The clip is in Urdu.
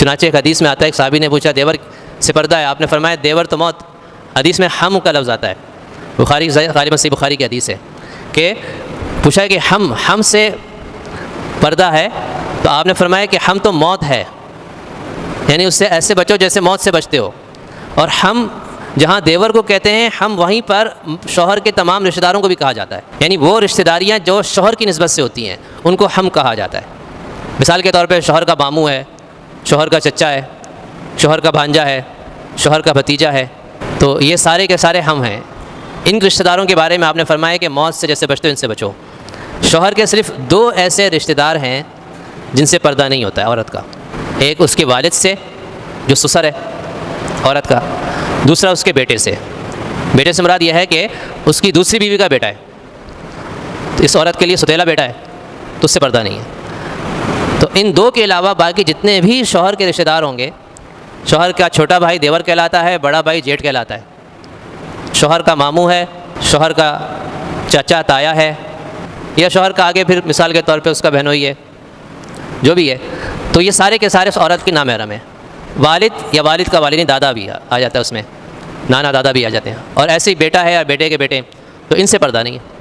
چنانچہ ایک حدیث میں آتا ہے، ایک صحابی نے پوچھا دیور سے پردہ ہے، آپ نے فرمایا دیور تو موت۔ حدیث میں ہم کا لفظ آتا ہے، بخاری غالباً صحیح بخاری کی حدیث ہے کہ پوچھا ہے کہ ہم سے پردہ ہے، تو آپ نے فرمایا کہ ہم تو موت ہے، یعنی اس سے ایسے بچو جیسے موت سے بچتے ہو۔ اور ہم جہاں دیور کو کہتے ہیں ہم، وہیں پر شوہر کے تمام رشتہ داروں کو بھی کہا جاتا ہے، یعنی وہ رشتہ داریاں جو شوہر کی نسبت سے ہوتی ہیں ان کو ہم کہا جاتا ہے۔ مثال کے طور پہ شوہر کا ماموں ہے، شوہر کا چچا ہے، شوہر کا بھانجا ہے، شوہر کا بھتیجا ہے، تو یہ سارے کے سارے ہم ہیں۔ ان رشتہ داروں کے بارے میں آپ نے فرمایا کہ موت سے جیسے بچتے ہو ان سے بچو۔ شوہر کے صرف 2 ایسے رشتہ دار ہیں جن سے پردہ نہیں ہوتا ہے عورت کا، ایک اس کے والد سے جو سسر ہے عورت کا، دوسرا اس کے بیٹے سے۔ بیٹے سے مراد یہ ہے کہ اس کی دوسری بیوی کا بیٹا ہے، تو اس عورت کے لیے ستیلا بیٹا ہے تو اس سے پردہ نہیں ہے۔ تو ان 2 کے علاوہ باقی جتنے بھی شوہر کے رشتہ دار ہوں گے، شوہر کا چھوٹا بھائی دیور کہلاتا ہے، بڑا بھائی جیٹھ کہلاتا ہے، شوہر کا ماموں ہے، شوہر کا چاچا تایا ہے، یا شوہر کا آگے پھر مثال کے طور پہ اس کا بہنوئی ہے، جو بھی ہے، تو یہ سارے کے سارے اس عورت کے نامحرم ہیں۔ والد یا والد کا والدین، دادا بھی آ جاتا ہے اس میں، نانا دادا بھی آ جاتے ہیں، اور ایسے ہی بیٹا ہے یا بیٹے کے بیٹے، تو ان سے پردہ نہیں ہے۔